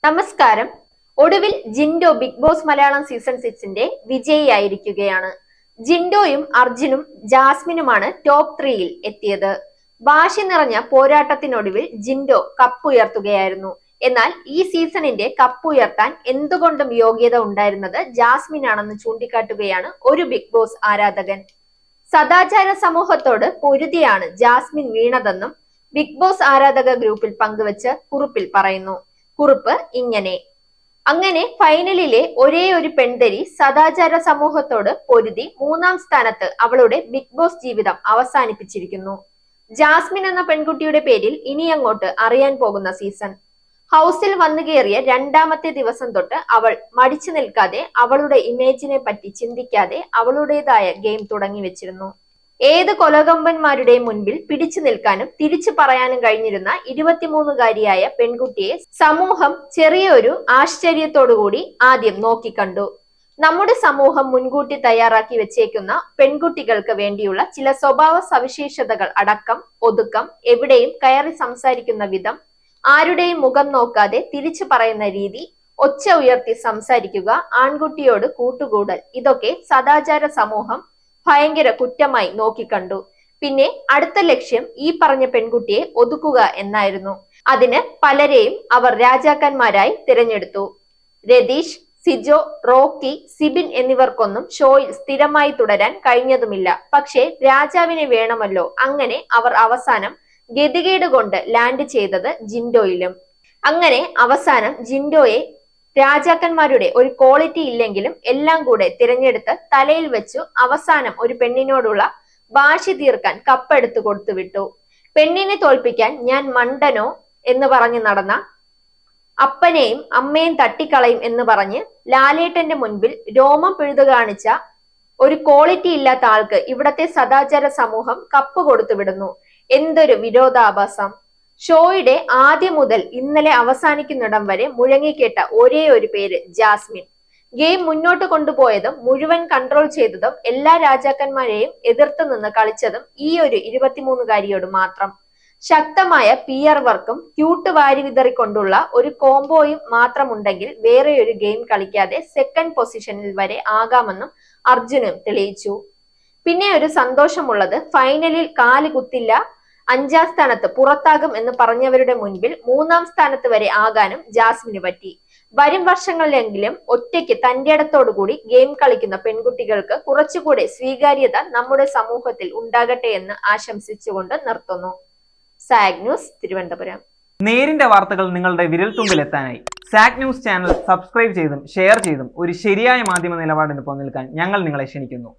നമസ്കാരം. ഒടുവിൽ Jinto Bigg Boss Malayalam season 6ന്റെ വിജയിയായിരിക്കുകയാണ്. ജിൻഡോയും അർജുനും ജാസ്മിനുമാണ് ടോപ്പ് 3യിൽ എത്തിയത്. വാശി നിറഞ്ഞ പോരാട്ടത്തിനൊടുവിൽ ജിൻഡോ കപ്പുയർത്തുകയായിരുന്നു. എന്നാൽ ഈ സീസണിന്റെ കപ്പുയർത്താൻ എന്തുകൊണ്ടും യോഗ്യത ഉണ്ടായിരുന്നത് ജാസ്മിനാണെന്ന് ചൂണ്ടിക്കാട്ടുകയാണ് ഒരു ബിഗ് ബോസ് ആരാധകൻ. സദാചാര സമൂഹത്തോട് പൊരുതിയാണ് ജാസ്മിൻ വീണതെന്നും ബിഗ് ബോസ് ആരാധക ഗ്രൂപ്പിൽ പങ്കുവച്ച് കുറിപ്പിൽ പറയുന്നു. കുറിപ്പ് ഇങ്ങനെ: അങ്ങനെ ഫൈനലിലെ ഒരേ ഒരു പെൺതരി സദാചാര സമൂഹത്തോട് പൊരുതി 3ാം സ്ഥാനത്ത് അവളുടെ ബിഗ് ബോസ് ജീവിതം അവസാനിപ്പിച്ചിരിക്കുന്നു. ജാസ്മിൻ എന്ന പെൺകുട്ടിയുടെ പേരിൽ ഇനിയങ്ങോട്ട് അറിയാൻ പോകുന്ന സീസൺ. ഹൗസിൽ വന്നു കയറിയ 2ാമത്തെ ദിവസം തൊട്ട് അവൾ മടിച്ചു നിൽക്കാതെ, അവളുടെ ഇമേജിനെ പറ്റി ചിന്തിക്കാതെ അവളുടേതായ ഗെയിം തുടങ്ങി വെച്ചിരുന്നു. ഏത് കൊലകൊമ്പന്മാരുടെയും മുൻപിൽ പിടിച്ചു നിൽക്കാനും തിരിച്ചു പറയാനും കഴിഞ്ഞിരുന്ന 23-കാരിയായ പെൺകുട്ടിയെ സമൂഹം ചെറിയൊരു ആശ്ചര്യത്തോടുകൂടി ആദ്യം നോക്കിക്കണ്ടു. നമ്മുടെ സമൂഹം മുൻകൂട്ടി തയ്യാറാക്കി വെച്ചേക്കുന്ന പെൺകുട്ടികൾക്ക് വേണ്ടിയുള്ള ചില സ്വഭാവ സവിശേഷതകൾ അടക്കം, ഒതുക്കം, എവിടെയും കയറി സംസാരിക്കുന്ന വിധം, ആരുടെയും മുഖം നോക്കാതെ തിരിച്ചു പറയുന്ന രീതി, ഒച്ച ഉയർത്തി സംസാരിക്കുക, ആൺകുട്ടിയോട് കൂട്ടുകൂടൽ, ഇതൊക്കെ സദാചാര സമൂഹം ഭയങ്കര കുറ്റമായി നോക്കിക്കണ്ടു. പിന്നെ അടുത്ത ലക്ഷ്യം ഈ പറഞ്ഞ പെൺകുട്ടിയെ ഒതുക്കുക എന്നായിരുന്നു. അതിന് പലരെയും അവർ രാജാക്കന്മാരായി തിരഞ്ഞെടുത്തു. രതീഷ്, സിജോ, റോക്കി, സിബിൻ എന്നിവർക്കൊന്നും ഷോയിൽ സ്ഥിരമായി തുടരാൻ കഴിഞ്ഞതുമില്ല. പക്ഷേ രാജാവിനെ വേണമല്ലോ. അങ്ങനെ അവർ അവസാനം ഗതികേട് കൊണ്ട് ലാൻഡ് ചെയ്തത് ജിൻഡോയിലും. അങ്ങനെ അവസാനം ജിൻഡോയെ രാജാക്കന്മാരുടെ ഒരു ക്വാളിറ്റി ഇല്ലെങ്കിലും എല്ലാം കൂടെ തിരഞ്ഞെടുത്ത് തലയിൽ വെച്ചു അവസാനം ഒരു പെണ്ണിനോടുള്ള വാശി തീർക്കാൻ കപ്പെടുത്തു കൊടുത്തു വിട്ടു. പെണ്ണിനെ തോൽപ്പിക്കാൻ ഞാൻ മണ്ടനോ എന്ന് പറഞ്ഞു നടന്ന അപ്പനെയും അമ്മയും തട്ടിക്കളയും എന്ന് പറഞ്ഞ് ലാലേട്ടന്റെ മുൻപിൽ രോമം പിഴുതു കാണിച്ച ഒരു ക്വാളിറ്റി ഇല്ലാത്ത ആൾക്ക് ഇവിടത്തെ സദാചാര സമൂഹം കപ്പ് കൊടുത്തു വിടുന്നു. എന്തൊരു വിരോധാഭാസം! ഷോയുടെ ആദ്യം മുതൽ ഇന്നലെ അവസാനിക്കുന്നിടം വരെ മുഴങ്ങിക്കേട്ട ഒരേ ഒരു പേര് ജാസ്മിൻ. ഗെയിം മുന്നോട്ട് കൊണ്ടുപോയതും മുഴുവൻ കൺട്രോൾ ചെയ്തതും എല്ലാ രാജാക്കന്മാരെയും എതിർത്ത് നിന്ന് കളിച്ചതും ഈ ഒരു 23-കാരിയോട് മാത്രം. ശക്തമായ PR വർക്കും ക്യൂട്ട് വാരി വിതറിക്കൊണ്ടുള്ള ഒരു കോംബോയും മാത്രമുണ്ടെങ്കിൽ വേറെ ഒരു ഗെയിം കളിക്കാതെ സെക്കൻഡ് പൊസിഷനിൽ വരെ ആകാമെന്നും അർജുനും തെളിയിച്ചു. പിന്നെ ഒരു സന്തോഷമുള്ളത്, ഫൈനലിൽ കാല് കുത്തില്ല, 5ാം സ്ഥാനത്ത് പുറത്താകും എന്ന് പറഞ്ഞവരുടെ മുൻപിൽ 3ാം സ്ഥാനത്ത് വരെ ആകാനും ജാസ്മിന് പറ്റി. വരും വർഷങ്ങളിലെങ്കിലും ഒറ്റയ്ക്ക് തന്റെ ഇടത്തോടുകൂടി ഗെയിം കളിക്കുന്ന പെൺകുട്ടികൾക്ക് കുറച്ചുകൂടെ സ്വീകാര്യത നമ്മുടെ സമൂഹത്തിൽ ഉണ്ടാകട്ടെ എന്ന് ആശംസിച്ചുകൊണ്ട് നിർത്തുന്നു. Zag news, Thiruvananthapuram. നേരിന്റെ വാർത്തകൾ നിങ്ങളുടെ വിരൽത്തുമ്പിൽ എത്താനായി സാഗ് ന്യൂസ് ചാനൽ സബ്സ്ക്രൈബ് ചെയ്തും ഷെയർ ചെയ്തും ഒരു ശരിയായ മാധ്യമ നിലപാടിന് പോകാൻ ഞങ്ങൾ നിങ്ങളെ ക്ഷണിക്കുന്നു.